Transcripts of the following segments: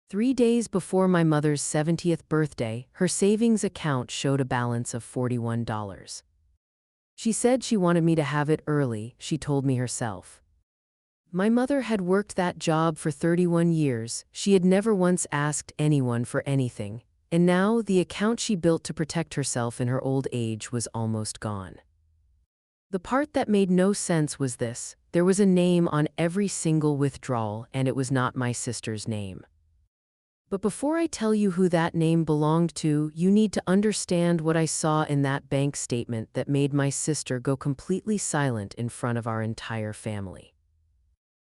3 days before my mother's 70th birthday, her savings account showed a balance of $41. She said she wanted me to have it early, she told me herself. My mother had worked that job for 31 years, she had never once asked anyone for anything, and now the account she built to protect herself in her old age was almost gone. The part that made no sense was this: there was a name on every single withdrawal, and it was not my sister's name. But before I tell you who that name belonged to, you need to understand what I saw in that bank statement that made my sister go completely silent in front of our entire family.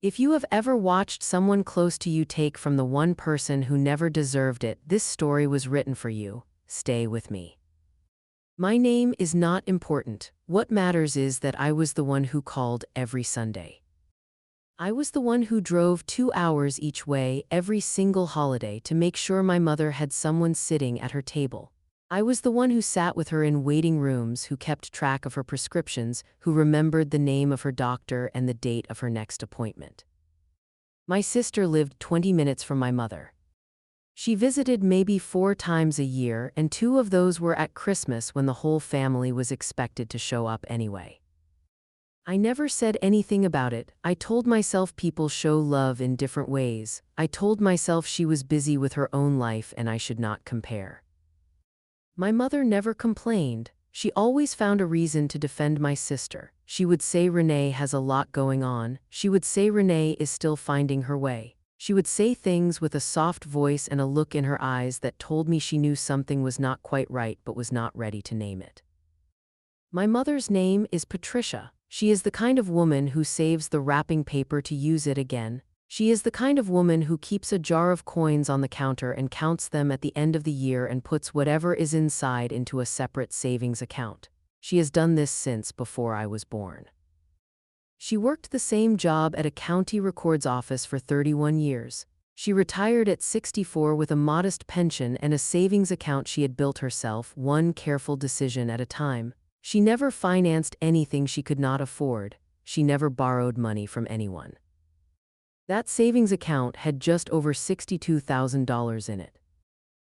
If you have ever watched someone close to you take from the one person who never deserved it, this story was written for you. Stay with me. My name is not important. What matters is that I was the one who called every Sunday. I was the one who drove 2 hours each way every single holiday to make sure my mother had someone sitting at her table. I was the one who sat with her in waiting rooms, who kept track of her prescriptions, who remembered the name of her doctor and the date of her next appointment. My sister lived 20 minutes from my mother. She visited maybe 4 times a year, and 2 of those were at Christmas when the whole family was expected to show up anyway. I never said anything about it. I told myself people show love in different ways. I told myself she was busy with her own life and I should not compare. My mother never complained. She always found a reason to defend my sister. She would say Renee has a lot going on. She would say Renee is still finding her way. She would say things with a soft voice and a look in her eyes that told me she knew something was not quite right but was not ready to name it. My mother's name is Patricia. She is the kind of woman who saves the wrapping paper to use it again. She is the kind of woman who keeps a jar of coins on the counter and counts them at the end of the year and puts whatever is inside into a separate savings account. She has done this since before I was born. She worked the same job at a county records office for 31 years. She retired at 64 with a modest pension and a savings account she had built herself, one careful decision at a time. She never financed anything she could not afford. She never borrowed money from anyone. That savings account had just over $62,000 in it.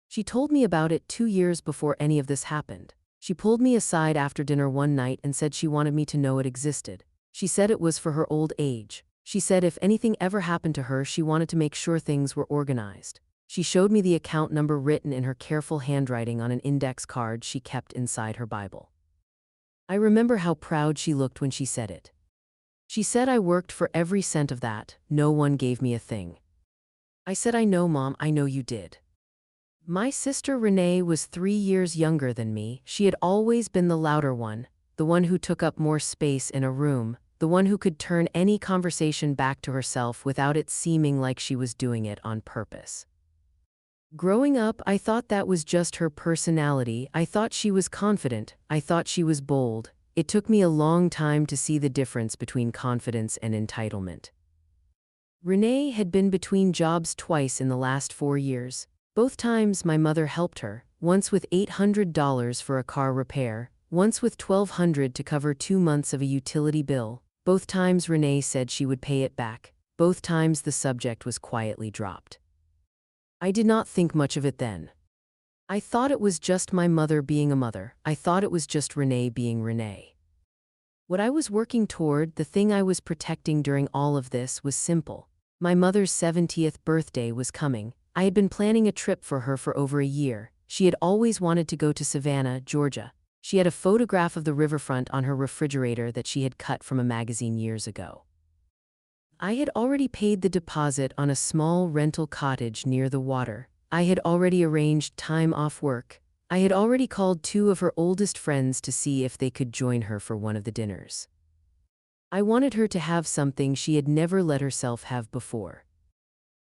She told me about it 2 years before any of this happened. She pulled me aside after dinner one night and said she wanted me to know it existed. She said it was for her old age. She said if anything ever happened to her, she wanted to make sure things were organized. She showed me the account number written in her careful handwriting on an index card she kept inside her Bible. I remember how proud she looked when she said it. She said I worked for every cent of that. No one gave me a thing. I said, I know, Mom, I know you did. My sister Renee was 3 years younger than me. She had always been the louder one, the one who took up more space in a room, the one who could turn any conversation back to herself without it seeming like she was doing it on purpose. Growing up, I thought that was just her personality. I thought she was confident. I thought she was bold. It took me a long time to see the difference between confidence and entitlement. Renee had been between jobs twice in the last 4 years. Both times my mother helped her, once with $800 for a car repair, once with $1,200 to cover 2 months of a utility bill. Both times Renee said she would pay it back. Both times the subject was quietly dropped. I did not think much of it then. I thought it was just my mother being a mother. I thought it was just Renee being Renee. What I was working toward, the thing I was protecting during all of this, was simple. My mother's 70th birthday was coming. I had been planning a trip for her for over a year. She had always wanted to go to Savannah, Georgia. She had a photograph of the riverfront on her refrigerator that she had cut from a magazine years ago. I had already paid the deposit on a small rental cottage near the water. I had already arranged time off work. I had already called 2 of her oldest friends to see if they could join her for one of the dinners. I wanted her to have something she had never let herself have before.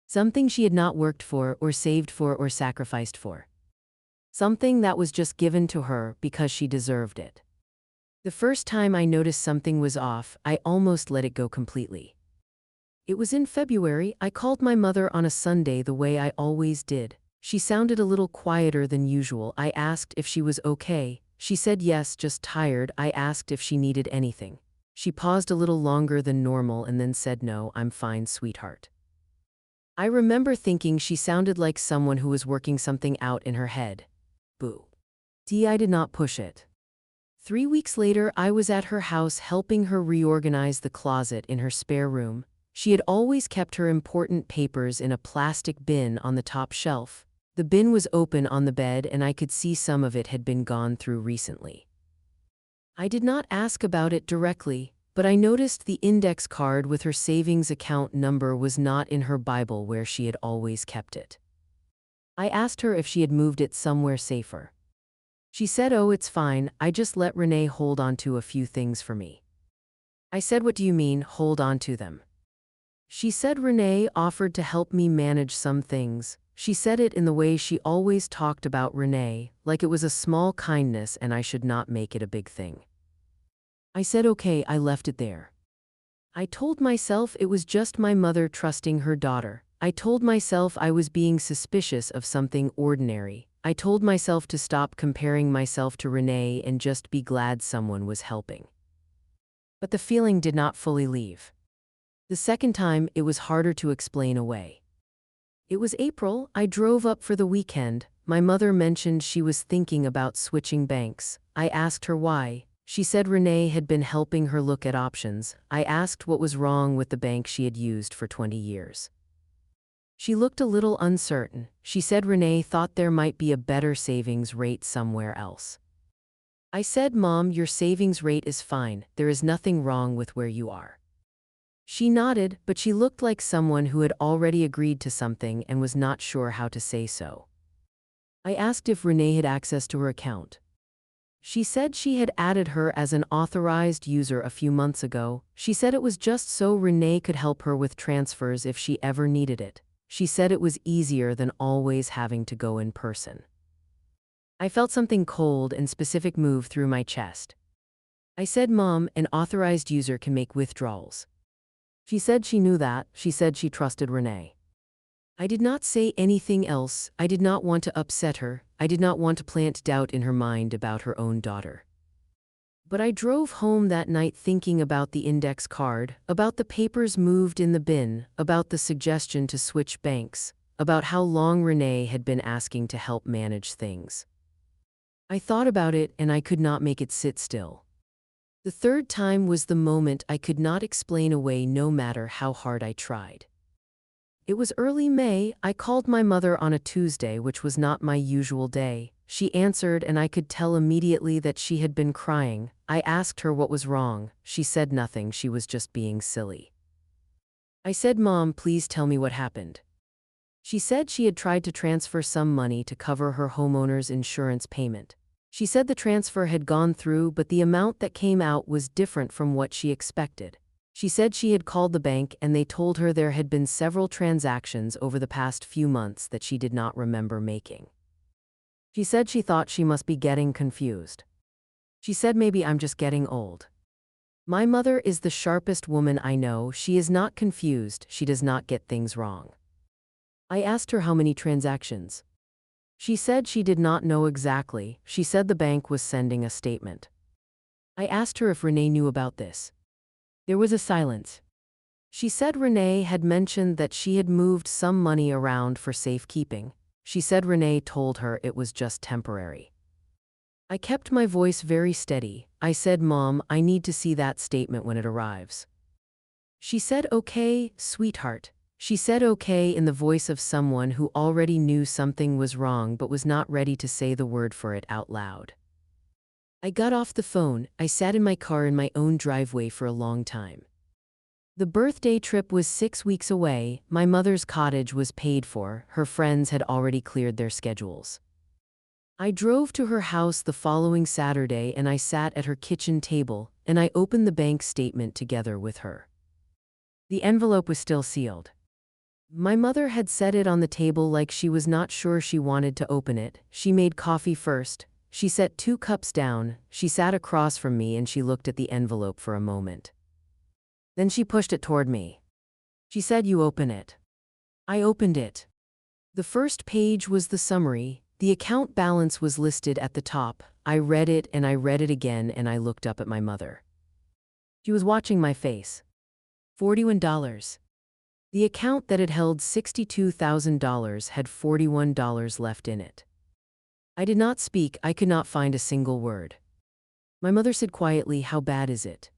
Something she had not worked for or saved for or sacrificed for. Something that was just given to her because she deserved it. The first time I noticed something was off, I almost let it go completely. It was in February. I called my mother on a Sunday the way I always did. She sounded a little quieter than usual. I asked if she was okay. She said yes, just tired. I asked if she needed anything. She paused a little longer than normal and then said, "No, I'm fine, sweetheart." I remember thinking she sounded like someone who was working something out in her head. Boo. I did not push it. 3 weeks later, I was at her house helping her reorganize the closet in her spare room. She had always kept her important papers in a plastic bin on the top shelf. The bin was open on the bed and I could see some of it had been gone through recently. I did not ask about it directly, but I noticed the index card with her savings account number was not in her Bible where she had always kept it. I asked her if she had moved it somewhere safer. She said, "Oh, it's fine, I just let Renee hold on to a few things for me." I said, "What do you mean, hold on to them?" She said Renee offered to help me manage some things. She said it in the way she always talked about Renee, like it was a small kindness and I should not make it a big thing. I said okay, I left it there. I told myself it was just my mother trusting her daughter. I told myself I was being suspicious of something ordinary. I told myself to stop comparing myself to Renee and just be glad someone was helping. But the feeling did not fully leave. The second time, it was harder to explain away. It was April, I drove up for the weekend. My mother mentioned she was thinking about switching banks. I asked her why. She said Renee had been helping her look at options. I asked what was wrong with the bank she had used for 20 years. She looked a little uncertain. She said Renee thought there might be a better savings rate somewhere else. I said, "Mom, your savings rate is fine. There is nothing wrong with where you are." She nodded, but she looked like someone who had already agreed to something and was not sure how to say so. I asked if Renee had access to her account. She said she had added her as an authorized user a few months ago. She said it was just so Renee could help her with transfers if she ever needed it. She said it was easier than always having to go in person. I felt something cold and specific move through my chest. I said, "Mom, an authorized user can make withdrawals." She said she knew that. She said she trusted Renee. I did not say anything else. I did not want to upset her. I did not want to plant doubt in her mind about her own daughter. But I drove home that night thinking about the index card, about the papers moved in the bin, about the suggestion to switch banks, about how long Renee had been asking to help manage things. I thought about it and I could not make it sit still. The third time was the moment I could not explain away no matter how hard I tried. It was early May. I called my mother on a Tuesday, which was not my usual day. She answered and I could tell immediately that she had been crying. I asked her what was wrong. She said nothing, she was just being silly. I said, "Mom, please tell me what happened." She said she had tried to transfer some money to cover her homeowner's insurance payment. She said the transfer had gone through, but the amount that came out was different from what she expected. She said she had called the bank and they told her there had been several transactions over the past few months that she did not remember making. She said she thought she must be getting confused. She said maybe I'm just getting old. My mother is the sharpest woman I know. She is not confused. She does not get things wrong. I asked her how many transactions. She said she did not know exactly. She said the bank was sending a statement. I asked her if Renee knew about this. There was a silence. She said Renee had mentioned that she had moved some money around for safekeeping. She said Renee told her it was just temporary. I kept my voice very steady. I said, "Mom, I need to see that statement when it arrives." She said, "Okay, sweetheart." She said okay in the voice of someone who already knew something was wrong but was not ready to say the word for it out loud. I got off the phone. I sat in my car in my own driveway for a long time. The birthday trip was 6 weeks away. My mother's cottage was paid for. Her friends had already cleared their schedules. I drove to her house the following Saturday and I sat at her kitchen table and I opened the bank statement together with her. The envelope was still sealed. My mother had set it on the table like she was not sure she wanted to open it. She made coffee first. She set 2 cups down. She sat across from me and she looked at the envelope for a moment. Then she pushed it toward me. She said, "You open it." I opened it. The first page was the summary. The account balance was listed at the top. I read it and I read it again and I looked up at my mother. She was watching my face. $41. The account that had held $62,000 had $41 left in it. I did not speak, I could not find a single word. My mother said quietly, "How bad is it?"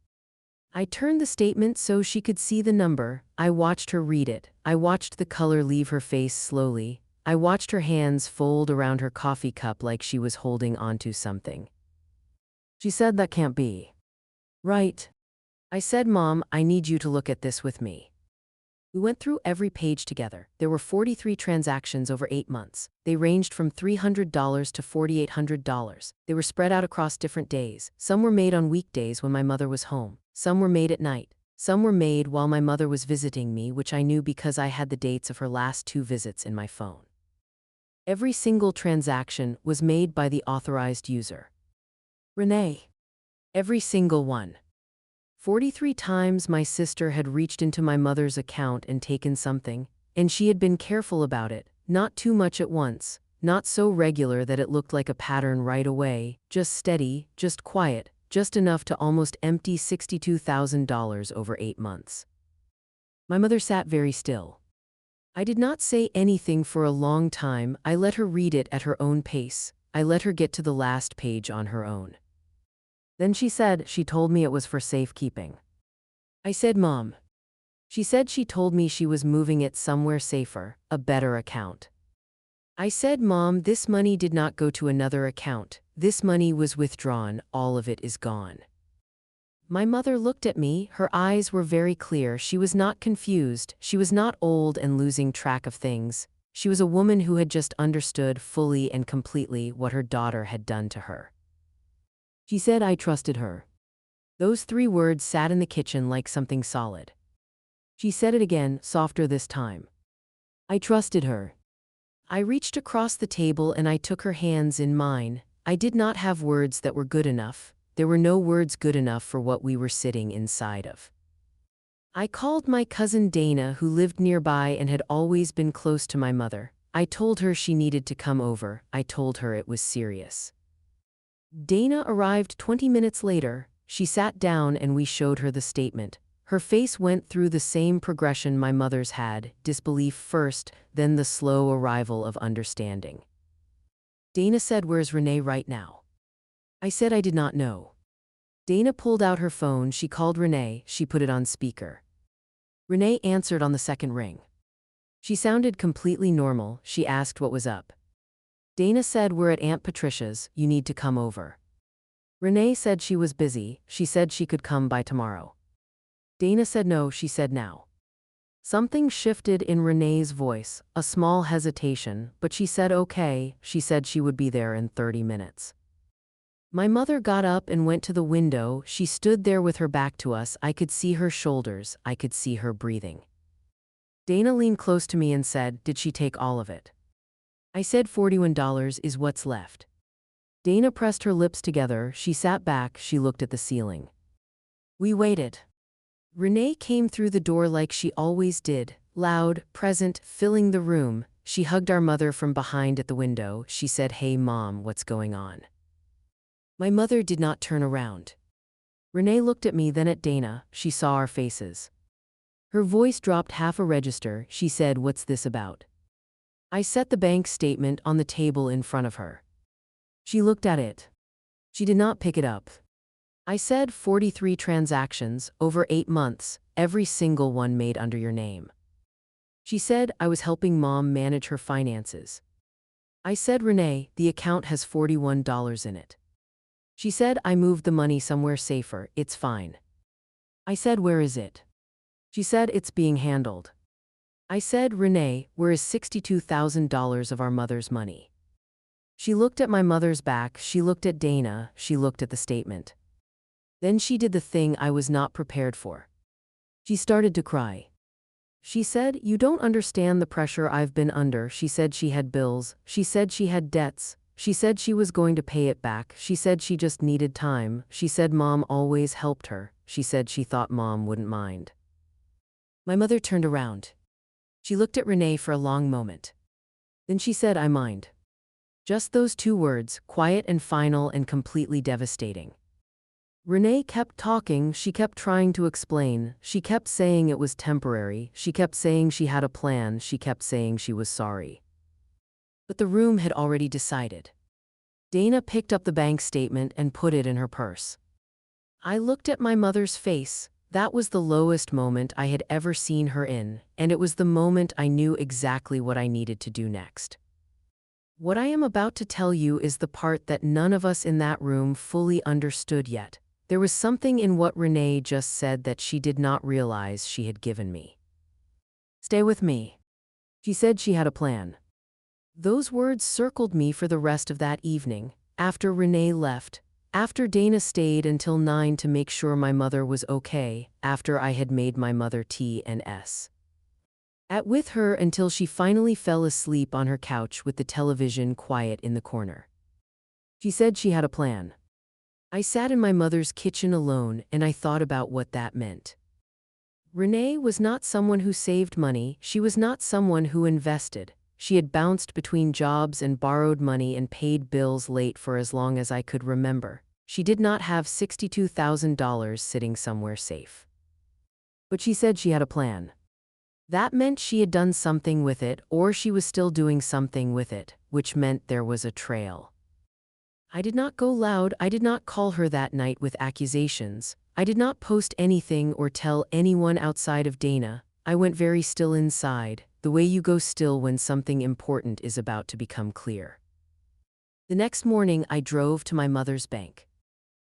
I turned the statement so she could see the number. I watched her read it. I watched the color leave her face slowly. I watched her hands fold around her coffee cup like she was holding onto something. She said, "That can't be right." I said, "Mom, I need you to look at this with me." We went through every page together. There were 43 transactions over 8 months. They ranged from $300 to $4,800. They were spread out across different days. Some were made on weekdays when my mother was home. Some were made at night. Some were made while my mother was visiting me, which I knew because I had the dates of her last 2 visits in my phone. Every single transaction was made by the authorized user, Renee. Every single one. 43 times my sister had reached into my mother's account and taken something, and she had been careful about it, not too much at once, not so regular that it looked like a pattern right away, just steady, just quiet, just enough to almost empty $62,000 over 8 months. My mother sat very still. I did not say anything for a long time. I let her read it at her own pace. I let her get to the last page on her own. Then she said, "She told me it was for safekeeping." I said, "Mom." She said she told me she was moving it somewhere safer, a better account. I said, "Mom, this money did not go to another account. This money was withdrawn, all of it is gone." My mother looked at me, her eyes were very clear. She was not confused, she was not old and losing track of things. She was a woman who had just understood fully and completely what her daughter had done to her. She said, "I trusted her." Those 3 words sat in the kitchen like something solid. She said it again, softer this time. "I trusted her." I reached across the table and I took her hands in mine. I did not have words that were good enough. There were no words good enough for what we were sitting inside of. I called my cousin Dana, who lived nearby and had always been close to my mother. I told her she needed to come over. I told her it was serious. Dana arrived 20 minutes later. She sat down and we showed her the statement. Her face went through the same progression my mother's had, disbelief first, then the slow arrival of understanding. Dana said, "Where's Renee right now?" I said I did not know. Dana pulled out her phone, she called Renee, she put it on speaker. Renee answered on the second ring. She sounded completely normal. She asked what was up. Dana said, "We're at Aunt Patricia's, you need to come over." Renee said she was busy, she said she could come by tomorrow. Dana said no, she said now. Something shifted in Renee's voice, a small hesitation, but she said okay, she said she would be there in 30 minutes. My mother got up and went to the window. She stood there with her back to us. I could see her shoulders, I could see her breathing. Dana leaned close to me and said, "Did she take all of it?" I said, $41 is what's left. Dana pressed her lips together, she sat back, she looked at the ceiling. We waited. Renee came through the door like she always did, loud, present, filling the room. She hugged our mother from behind at the window. She said, "Hey Mom, what's going on?" My mother did not turn around. Renee looked at me, then at Dana. She saw our faces. Her voice dropped half a register. She said, "What's this about?" I set the bank statement on the table in front of her. She looked at it. She did not pick it up. I said, 43 transactions, over 8 months, every single one made under your name. She said, "I was helping Mom manage her finances." I said, "Renee, the account has $41 in it." She said, "I moved the money somewhere safer, it's fine." I said, "Where is it?" She said, "It's being handled." I said, "Renee, where is $62,000 of our mother's money?" She looked at my mother's back, she looked at Dana, she looked at the statement. Then she did the thing I was not prepared for. She started to cry. She said, "You don't understand the pressure I've been under." She said she had bills, she said she had debts, she said she was going to pay it back, she said she just needed time, she said Mom always helped her, she said she thought Mom wouldn't mind. My mother turned around. She looked at Renee for a long moment. Then she said, "I mind." Just those 2 words, quiet and final and completely devastating. Renee kept talking, she kept trying to explain, she kept saying it was temporary, she kept saying she had a plan, she kept saying she was sorry. But the room had already decided. Dana picked up the bank statement and put it in her purse. I looked at my mother's face. That was the lowest moment I had ever seen her in, and it was the moment I knew exactly what I needed to do next. What I am about to tell you is the part that none of us in that room fully understood yet. There was something in what Renee just said that she did not realize she had given me. Stay with me. She said she had a plan. Those words circled me for the rest of that evening, after Renee left, after Dana stayed until 9 to make sure my mother was okay, after I had made my mother tea and ate with her until she finally fell asleep on her couch with the television quiet in the corner. She said she had a plan. I sat in my mother's kitchen alone and I thought about what that meant. Renee was not someone who saved money, she was not someone who invested. She had bounced between jobs and borrowed money and paid bills late for as long as I could remember. She did not have $62,000 sitting somewhere safe. But she said she had a plan. That meant she had done something with it, or she was still doing something with it, which meant there was a trail. I did not go loud, I did not call her that night with accusations. I did not post anything or tell anyone outside of Dana. I went very still inside, the way you go still when something important is about to become clear. The next morning, I drove to my mother's bank.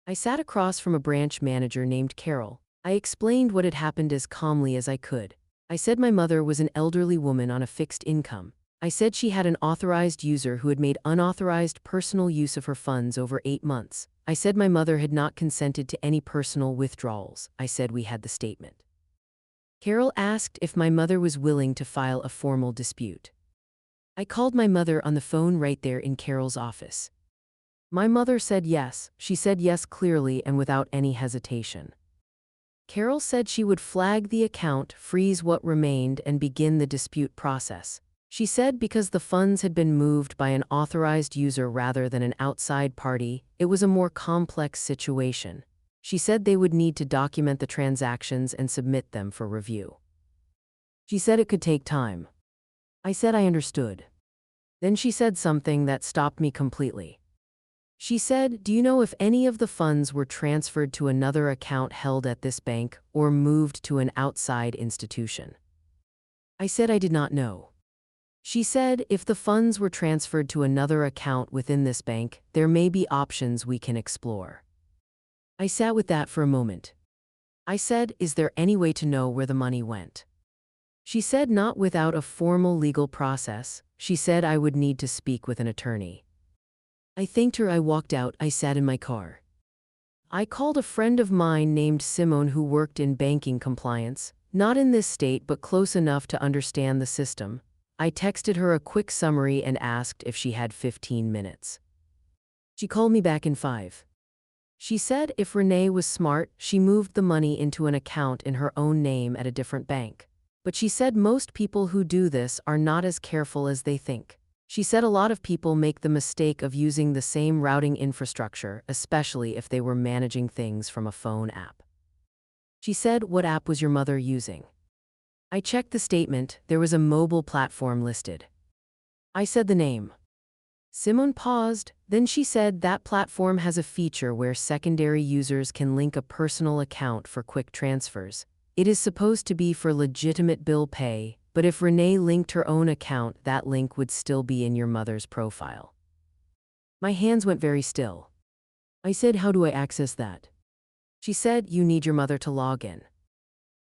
I sat across from a branch manager named Carol. I explained what had happened as calmly as I could. I said my mother was an elderly woman on a fixed income. I said she had an authorized user who had made unauthorized personal use of her funds over 8 months. I said my mother had not consented to any personal withdrawals. I said we had the statement. Carol asked if my mother was willing to file a formal dispute. I called my mother on the phone right there in Carol's office. My mother said yes. She said yes clearly and without any hesitation. Carol said she would flag the account, freeze what remained, and begin the dispute process. She said because the funds had been moved by an authorized user rather than an outside party, it was a more complex situation. She said they would need to document the transactions and submit them for review. She said it could take time. I said I understood. Then she said something that stopped me completely. She said, "Do you know if any of the funds were transferred to another account held at this bank or moved to an outside institution?" I said I did not know. She said, "If the funds were transferred to another account within this bank, there may be options we can explore." I sat with that for a moment. I said, "Is there any way to know where the money went?" She said not without a formal legal process. She said I would need to speak with an attorney. I thanked her. I walked out. I sat in my car. I called a friend of mine named Simone who worked in banking compliance, not in this state but close enough to understand the system. I texted her a quick summary and asked if she had 15 minutes. She called me back in 5. She said if Renee was smart, she moved the money into an account in her own name at a different bank. But she said most people who do this are not as careful as they think. She said a lot of people make the mistake of using the same routing infrastructure, especially if they were managing things from a phone app. She said, "What app was your mother using?" I checked the statement. There was a mobile platform listed. I said the name. Simone paused, then she said that platform has a feature where secondary users can link a personal account for quick transfers. It is supposed to be for legitimate bill pay, but if Renee linked her own account, that link would still be in your mother's profile. My hands went very still. I said, "How do I access that?" She said, "You need your mother to log in."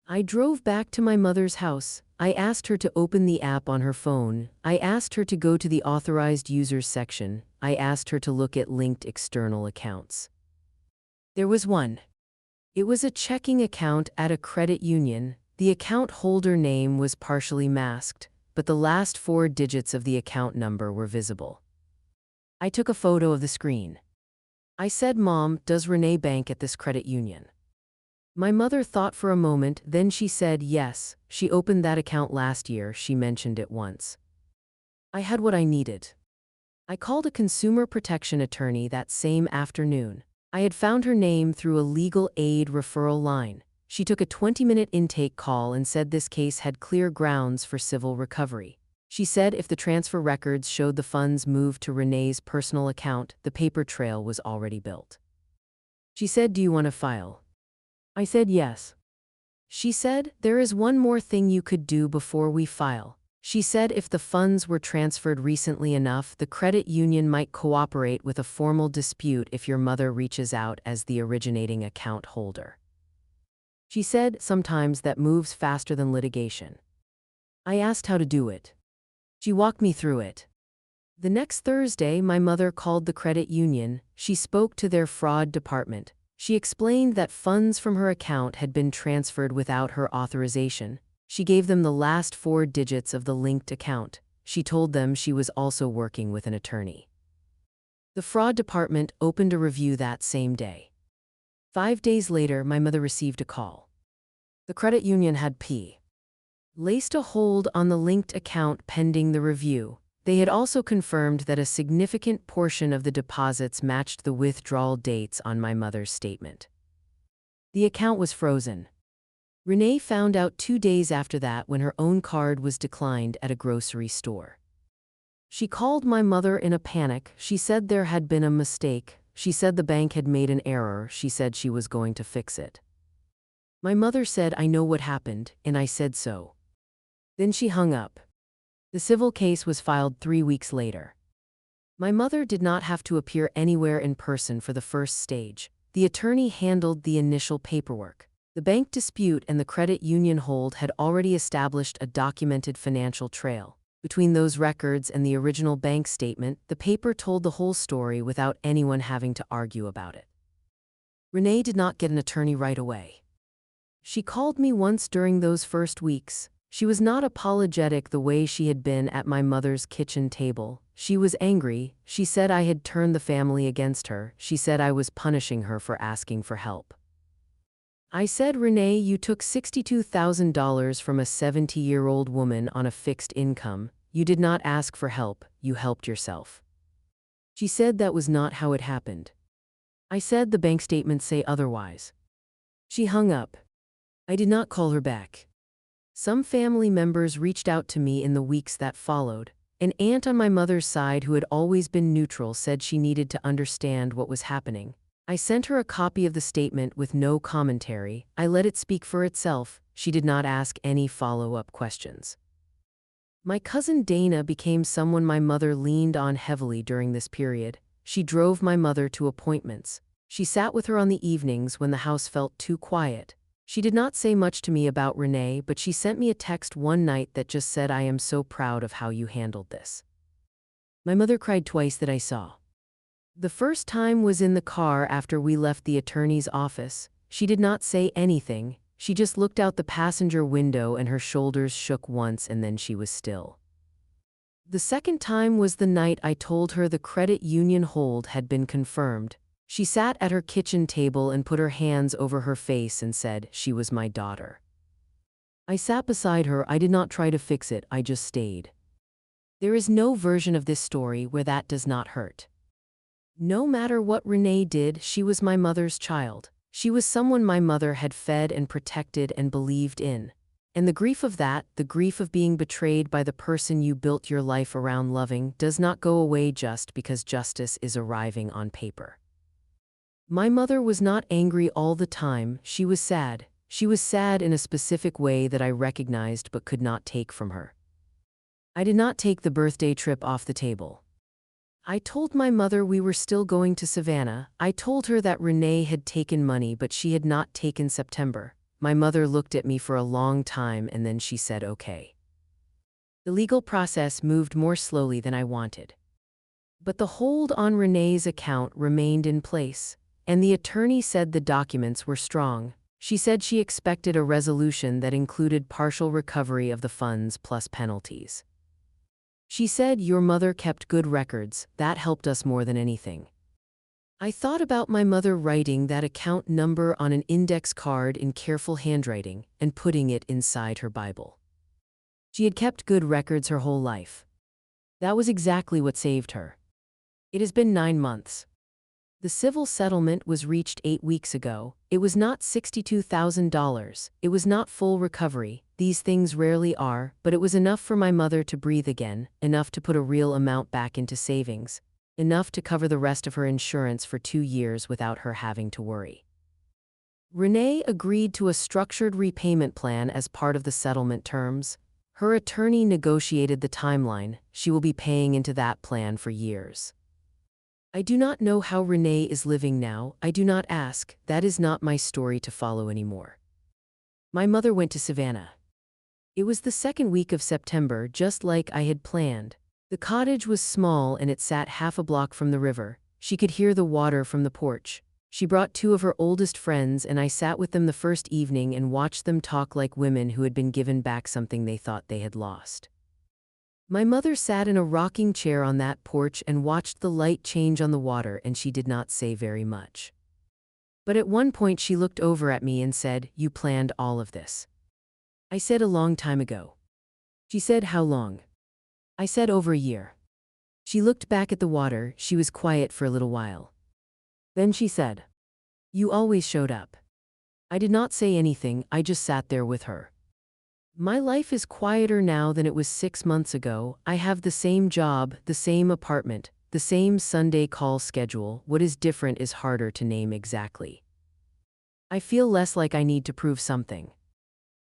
I drove back to my mother's house. I asked her to open the app on her phone. I asked her to go to the authorized users section. I asked her to look at linked external accounts. There was one. It was a checking account at a credit union. The account holder name was partially masked, but the last 4 digits of the account number were visible. I took a photo of the screen. I said, "Mom, does Renee bank at this credit union?" My mother thought for a moment, then she said yes, she opened that account last year, she mentioned it once. I had what I needed. I called a consumer protection attorney that same afternoon. I had found her name through a legal aid referral line. She took a 20-minute intake call and said this case had clear grounds for civil recovery. She said if the transfer records showed the funds moved to Renee's personal account, the paper trail was already built. She said, "Do you want to file?" I said yes. She said, "There is one more thing you could do before we file." She said if the funds were transferred recently enough, the credit union might cooperate with a formal dispute if your mother reaches out as the originating account holder. She said sometimes that moves faster than litigation. I asked how to do it. She walked me through it. The next Thursday, my mother called the credit union. She spoke to their fraud department. She explained that funds from her account had been transferred without her authorization. She gave them the last 4 digits of the linked account. She told them she was also working with an attorney. The fraud department opened a review that same day. 5 days later, my mother received a call. The credit union had placed a hold on the linked account pending the review. They had also confirmed that a significant portion of the deposits matched the withdrawal dates on my mother's statement. The account was frozen. Renee found out 2 days after that when her own card was declined at a grocery store. She called my mother in a panic. She said there had been a mistake. She said the bank had made an error. She said she was going to fix it. My mother said, "I know what happened," and I said so. Then she hung up. The civil case was filed 3 weeks later. My mother did not have to appear anywhere in person for the first stage. The attorney handled the initial paperwork. The bank dispute and the credit union hold had already established a documented financial trail. Between those records and the original bank statement, the paper told the whole story without anyone having to argue about it. Renee did not get an attorney right away. She called me once during those first weeks. She was not apologetic the way she had been at my mother's kitchen table. She was angry. She said I had turned the family against her. She said I was punishing her for asking for help. I said, "Renee, you took $62,000 from a 70-year-old woman on a fixed income. You did not ask for help, you helped yourself." She said that was not how it happened. I said the bank statements say otherwise. She hung up. I did not call her back. Some family members reached out to me in the weeks that followed. An aunt on my mother's side who had always been neutral said she needed to understand what was happening. I sent her a copy of the statement with no commentary. I let it speak for itself. She did not ask any follow-up questions. My cousin Dana became someone my mother leaned on heavily during this period. She drove my mother to appointments. She sat with her on the evenings when the house felt too quiet. She did not say much to me about Renee, but she sent me a text one night that just said, "I am so proud of how you handled this." My mother cried twice that I saw. The first time was in the car after we left the attorney's office. She did not say anything. She just looked out the passenger window and her shoulders shook once and then she was still. The second time was the night I told her the credit union hold had been confirmed. She sat at her kitchen table and put her hands over her face and said she was my daughter. I sat beside her. I did not try to fix it, I just stayed. There is no version of this story where that does not hurt. No matter what Renee did, she was my mother's child. She was someone my mother had fed and protected and believed in. And the grief of that, the grief of being betrayed by the person you built your life around loving, does not go away just because justice is arriving on paper. My mother was not angry all the time. She was sad. She was sad in a specific way that I recognized but could not take from her. I did not take the birthday trip off the table. I told my mother we were still going to Savannah. I told her that Renee had taken money but she had not taken September. My mother looked at me for a long time and then she said okay. The legal process moved more slowly than I wanted. But the hold on Renee's account remained in place, and the attorney said the documents were strong. She said she expected a resolution that included partial recovery of the funds plus penalties. She said, "Your mother kept good records, that helped us more than anything." I thought about my mother writing that account number on an index card in careful handwriting and putting it inside her Bible. She had kept good records her whole life. That was exactly what saved her. It has been 9 months. The civil settlement was reached 8 weeks ago. It was not $62,000. It was not full recovery. These things rarely are, but it was enough for my mother to breathe again, enough to put a real amount back into savings, enough to cover the rest of her insurance for 2 years without her having to worry. Renee agreed to a structured repayment plan as part of the settlement terms. Her attorney negotiated the timeline. She will be paying into that plan for years. I do not know how Renee is living now. I do not ask. That is not my story to follow anymore. My mother went to Savannah. It was the second week of September, just like I had planned. The cottage was small and it sat half a block from the river. She could hear the water from the porch. She brought 2 of her oldest friends and I sat with them the first evening and watched them talk like women who had been given back something they thought they had lost. My mother sat in a rocking chair on that porch and watched the light change on the water, and she did not say very much. But at one point she looked over at me and said, "You planned all of this." I said, "A long time ago." She said, "How long?" I said, "Over a year." She looked back at the water. She was quiet for a little while. Then she said, "You always showed up." I did not say anything. I just sat there with her. My life is quieter now than it was 6 months ago. I have the same job, the same apartment, the same Sunday call schedule. What is different is harder to name exactly. I feel less like I need to prove something.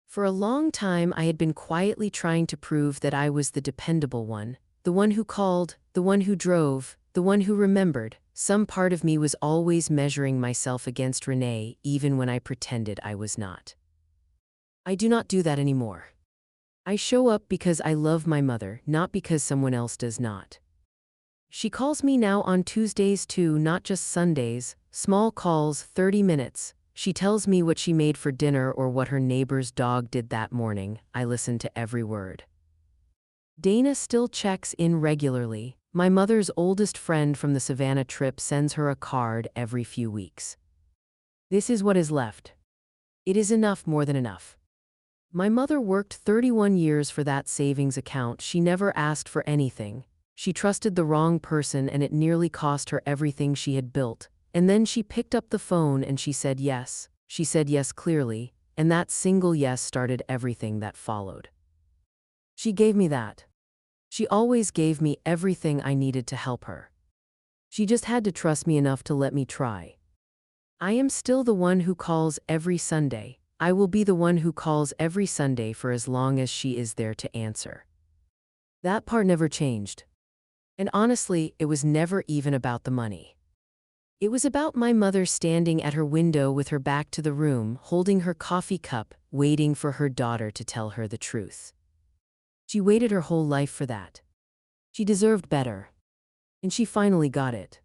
For a long time I had been quietly trying to prove that I was the dependable one, the one who called, the one who drove, the one who remembered. Some part of me was always measuring myself against Renee, even when I pretended I was not. I do not do that anymore. I show up because I love my mother, not because someone else does not. She calls me now on Tuesdays too, not just Sundays. Small calls, 30 minutes. She tells me what she made for dinner or what her neighbor's dog did that morning. I listen to every word. Dana still checks in regularly. My mother's oldest friend from the Savannah trip sends her a card every few weeks. This is what is left. It is enough, more than enough. My mother worked 31 years for that savings account. She never asked for anything. She trusted the wrong person and it nearly cost her everything she had built. And then she picked up the phone and she said yes. She said yes clearly, and that single yes started everything that followed. She gave me that. She always gave me everything I needed to help her. She just had to trust me enough to let me try. I am still the one who calls every Sunday. I will be the one who calls every Sunday for as long as she is there to answer. That part never changed. And honestly, it was never even about the money. It was about my mother standing at her window with her back to the room, holding her coffee cup, waiting for her daughter to tell her the truth. She waited her whole life for that. She deserved better. And she finally got it.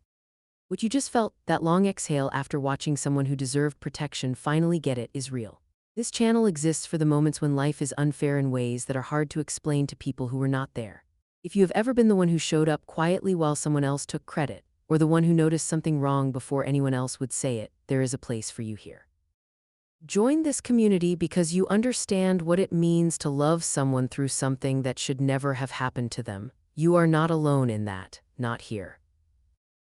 What you just felt, that long exhale after watching someone who deserved protection finally get it, is real. This channel exists for the moments when life is unfair in ways that are hard to explain to people who were not there. If you have ever been the one who showed up quietly while someone else took credit, or the one who noticed something wrong before anyone else would say it, there is a place for you here. Join this community because you understand what it means to love someone through something that should never have happened to them. You are not alone in that, not here.